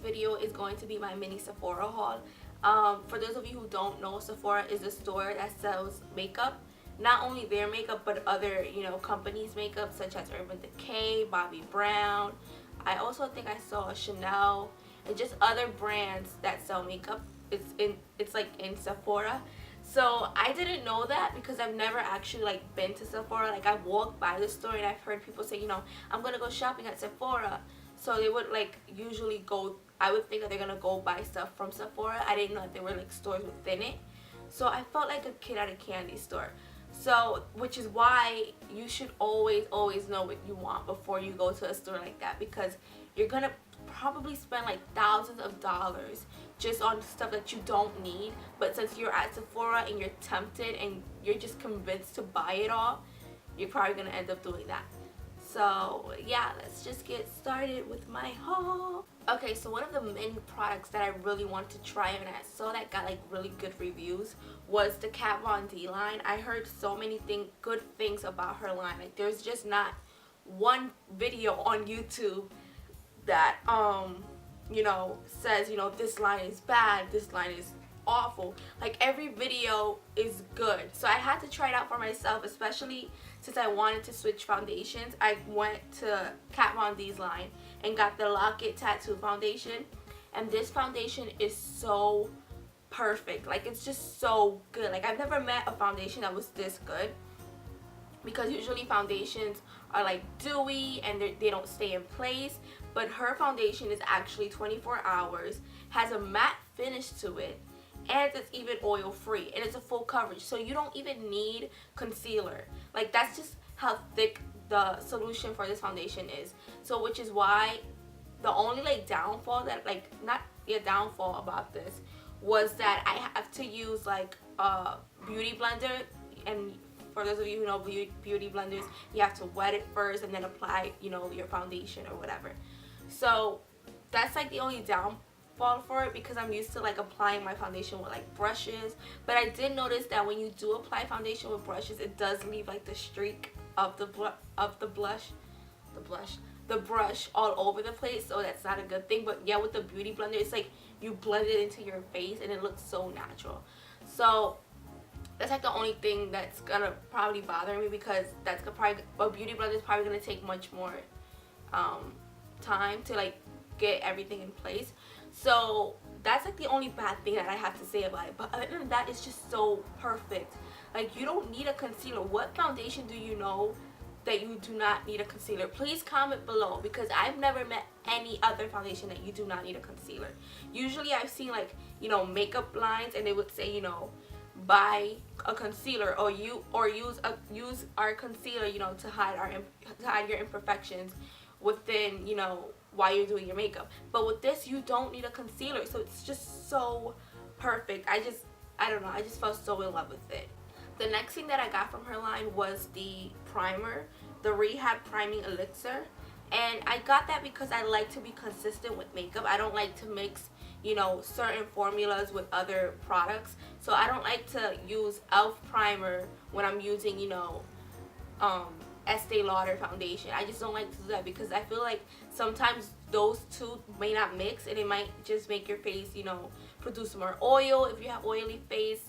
video is going to be my mini Sephora haul. For those of you who don't know, Sephora is a store that sells makeup. Not only their makeup, but other, companies' makeup, such as Urban Decay, Bobbi Brown. I also think I saw Chanel and just other brands that sell makeup. It's like in Sephora. So I didn't know that because I've never actually like been to Sephora. Like I've walked by the store and I've heard people say, I'm gonna go shopping at Sephora. So they would like usually go, I would think that they're gonna go buy stuff from Sephora. I didn't know that there were like stores within it. So I felt like a kid at a candy store. So, which is why you should always know what you want before you go to a store like that, because you're gonna probably spend like thousands of dollars just on stuff that you don't need. But since you're at Sephora and you're tempted and you're just convinced to buy it all, you're probably gonna end up doing that. So yeah, let's just get started with my haul. Okay, so one of the many products that I really wanted to try and I saw that got like really good reviews was the Kat Von D line. I heard so many good things about her line. Like there's just not one video on YouTube that says, this line is bad, this line is awful. Like every video is good. So I had to try it out for myself, especially since I wanted to switch foundations. I went to Kat Von D's line and got the Lock It Tattoo foundation, and this foundation is so perfect. Like it's just so good. Like I've never met a foundation that was this good, because usually foundations are like dewy and they don't stay in place, but her foundation is actually 24 hours, has a matte finish to it, and it's even oil free, and it's a full coverage, so you don't even need concealer. Like that's just how thick the solution for this foundation is. So which is why the only like downfall that downfall about this was that I have to use like a beauty blender, and for those of you who know beauty blenders, you have to wet it first and then apply your foundation or whatever. So that's like the only downfall for it, because I'm used to like applying my foundation with like brushes. But I did notice that when you do apply foundation with brushes, it does leave like the streak of the brush all over the place, so that's not a good thing. But yeah, with the beauty blender, it's like you blend it into your face and it looks so natural. So that's like the only thing that's gonna probably bother me, because that's probably a beauty blender is probably gonna take much more time to like get everything in place. So that's like the only bad thing that I have to say about it. But other than that, it's just so perfect. Like you don't need a concealer. What foundation do you know that you do not need a concealer? Please comment below, because I've never met any other foundation that you do not need a concealer. Usually I've seen like makeup lines and they would say buy a concealer or use our concealer to hide your imperfections within while you're doing your makeup. But with this, you don't need a concealer, so it's just so perfect. I don't know, I just fell so in love with it. The next thing that I got from her line was the primer, the Rehab priming elixir, and I got that because I like to be consistent with makeup. I don't like to mix certain formulas with other products. So I don't like to use e.l.f. primer when I'm using Estee Lauder foundation. I just don't like to do that, because I feel like sometimes those two may not mix and it might just make your face produce more oil if you have oily face.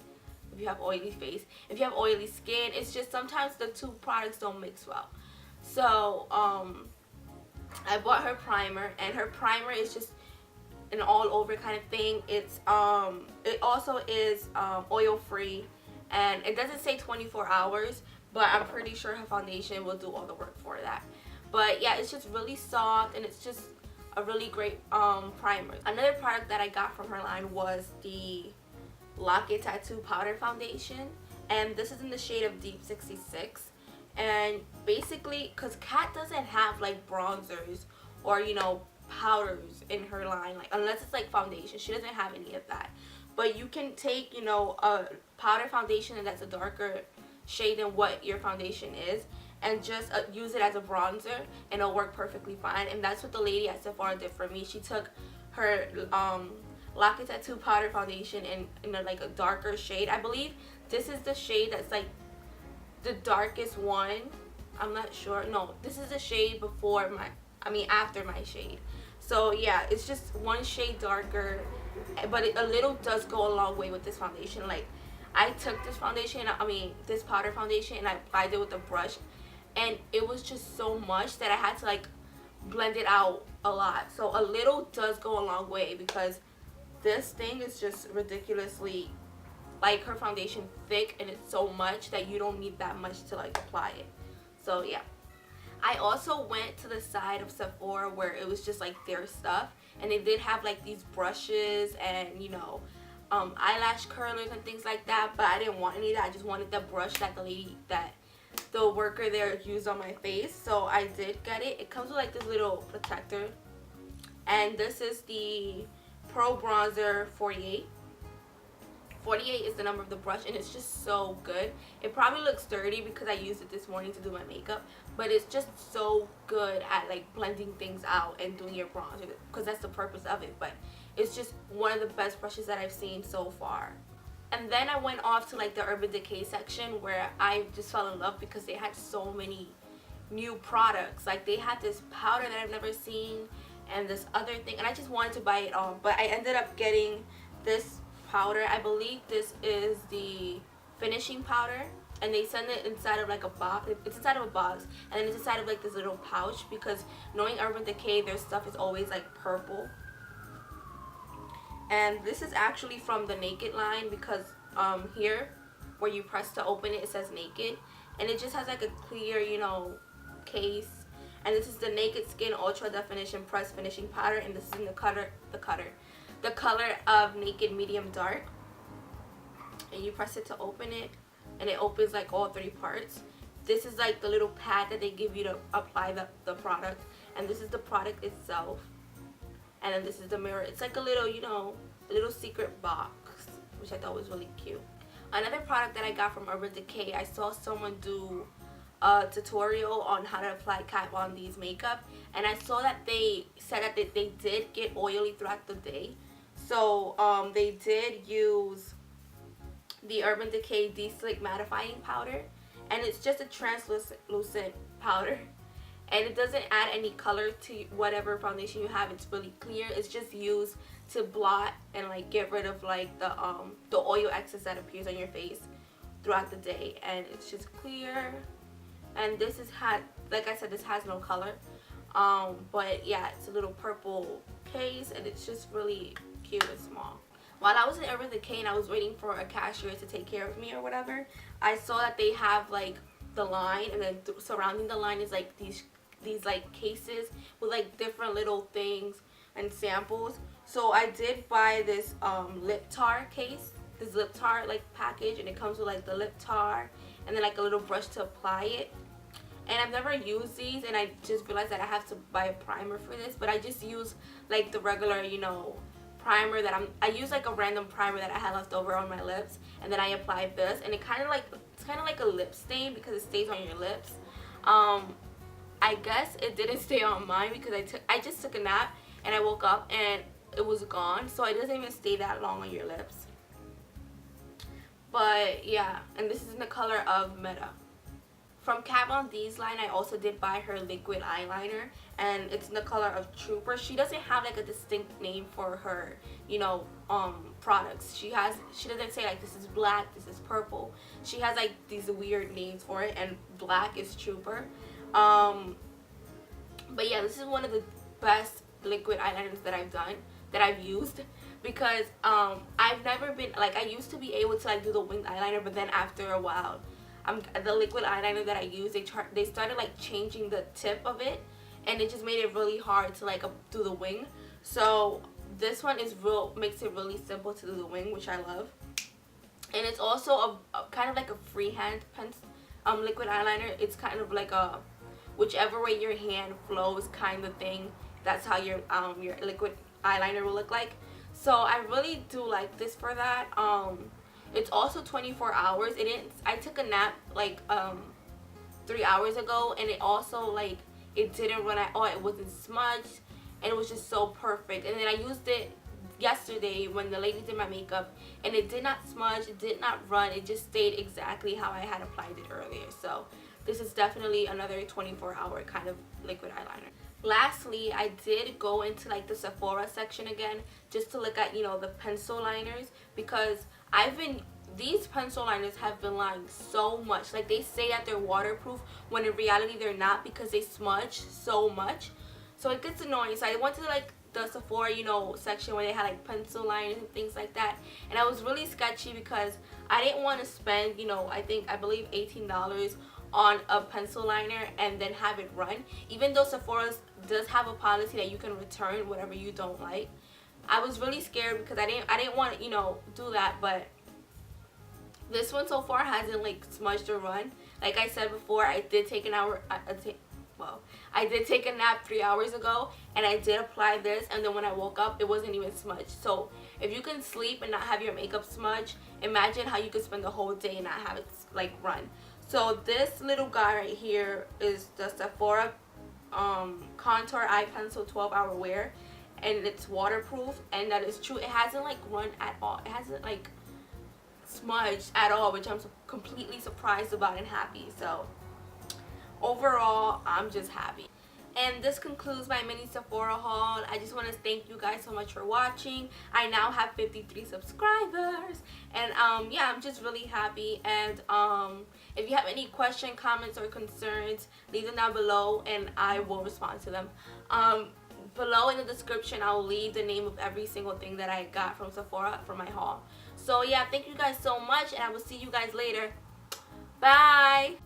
If you have oily skin, it's just sometimes the two products don't mix well. So I bought her primer, and her primer is just an all over kind of thing. It's it also is oil free, and it doesn't say 24 hours, but I'm pretty sure her foundation will do all the work for that. But yeah, it's just really soft and it's just a really great primer. Another product that I got from her line was the Lock It Tattoo powder foundation, and this is in the shade of Deep 66. And basically, because Kat doesn't have like bronzers or powders in her line, like unless it's like foundation, she doesn't have any of that. But you can take a powder foundation and that's a darker shade than what your foundation is, and just use it as a bronzer, and it'll work perfectly fine. And that's what the lady at Sephora did for me. She took her Lock It Tattoo powder foundation in like a darker shade. I believe this is the shade that's like the darkest one. I'm not sure. No, this is the shade after my shade. So yeah, it's just one shade darker, but a little does go a long way with this foundation. Like, I took this foundation, I mean this powder foundation, and I applied it with a brush, and it was just so much that I had to like blend it out a lot. So a little does go a long way, because this thing is just ridiculously, like, her foundation thick, and it's so much that you don't need that much to like apply it. So yeah, I also went to the side of Sephora where it was just like their stuff, and they did have like these brushes and, you know, eyelash curlers and things like that, but I didn't want any of that. I just wanted the brush that the worker there used on my face. So I did get it. It comes with like this little protector, and this is the Pro Bronzer 48. 48 is the number of the brush, and it's just so good. It probably looks dirty because I used it this morning to do my makeup, but it's just so good at like blending things out and doing your bronzer, because that's the purpose of it. But it's just one of the best brushes that I've seen so far. And then I went off to like the Urban Decay section, where I just fell in love because they had so many new products. Like, they had this powder that I've never seen, and this other thing, and I just wanted to buy it all, but I ended up getting this powder. I believe this is the finishing powder, and they send it inside of like a box. It's inside of a box, and then it's inside of like this little pouch, because knowing Urban Decay, their stuff is always like purple. And this is actually from the Naked line, because here where you press to open it, it says Naked, and it just has like a clear, you know, case. And this is the Naked Skin Ultra Definition Press Finishing Powder, and this is in the color of Naked Medium Dark. And you press it to open it, and it opens like all 3 parts. This is like the little pad that they give you to apply the product, and this is the product itself. And then this is the mirror. It's like a little, you know, a little secret box, which I thought was really cute. Another product that I got from Urban Decay, I saw someone do a tutorial on how to apply Kat Von D's makeup, and I saw that they said that they did get oily throughout the day. So they did use the Urban Decay De-Slick Mattifying Powder, and it's just a translucent powder, and it doesn't add any color to whatever foundation you have. It's really clear. It's just used to blot and like get rid of like the oil excess that appears on your face throughout the day, and it's just clear. And this is like I said, this has no color, but yeah, it's a little purple case, and it's just really cute and small. While I was in Urban Decay and I was waiting for a cashier to take care of me or whatever, I saw that they have like the line, and then surrounding the line is like these like cases with like different little things and samples. So I did buy this lip tar case, this lip tar like package, and it comes with like the lip tar and then like a little brush to apply it. And I've never used these, and I just realized that I have to buy a primer for this, but I just use like the regular, you know, primer that I use like a random primer that I had left over on my lips, and then I apply this, and it's kind of like a lip stain because it stays on your lips. I guess it didn't stay on mine because I just took a nap and I woke up and it was gone, so it doesn't even stay that long on your lips. But yeah, and this is in the color of Meta. From Kat Von D's line, I also did buy her liquid eyeliner, and it's in the color of Trooper. She doesn't have like a distinct name for her, you know, products. She doesn't say like this is black, this is purple. She has like these weird names for it, and black is Trooper. But yeah, this is one of the best liquid eyeliners that I've used, because I've never been like, I used to be able to like do the winged eyeliner, but then after a while, the liquid eyeliner that I use, they started like changing the tip of it, and it just made it really hard to like do the wing. So this one makes it really simple to do the wing, which I love. And it's also a kind of like a freehand liquid eyeliner. It's kind of like a whichever way your hand flows kind of thing. That's how your liquid eyeliner will look like. So I really do like this for that. It's also 24 hours. I took a nap like 3 hours ago, and it also like it didn't run at all. It wasn't smudged, and it was just so perfect. And then I used it yesterday when the lady did my makeup, and it did not smudge, it did not run, it just stayed exactly how I had applied it earlier. So this is definitely another 24-hour kind of liquid eyeliner. Lastly, I did go into like the Sephora section again just to look at, you know, the pencil liners, because these pencil liners have been lying so much. Like, they say that they're waterproof when in reality they're not, because they smudge so much. So it gets annoying. So I went to like the Sephora, you know, section where they had like pencil liners and things like that, and I was really sketchy because I didn't want to spend, you know, I believe $18 on a pencil liner and then have it run. Even though Sephora does have a policy that you can return whatever you don't like, I was really scared because I didn't want to, you know, do that. But this one so far hasn't like smudged or run. Like I said before, I did take an hour. I did take a nap 3 hours ago, and I did apply this, and then when I woke up, it wasn't even smudged. So if you can sleep and not have your makeup smudge, imagine how you could spend the whole day and not have it like run. So this little guy right here is the Sephora Contour Eye Pencil 12-hour wear, and it's waterproof, and that is true. It hasn't like run at all. It hasn't like smudged at all, which I'm completely surprised about and happy. So overall, I'm just happy. And this concludes my mini Sephora haul. I just want to thank you guys so much for watching. I now have 53 subscribers, and yeah, I'm just really happy. And if you have any questions, comments, or concerns, leave them down below and I will respond to them. Below in the description, I'll leave the name of every single thing that I got from Sephora for my haul. So yeah, thank you guys so much, and I will see you guys later. Bye.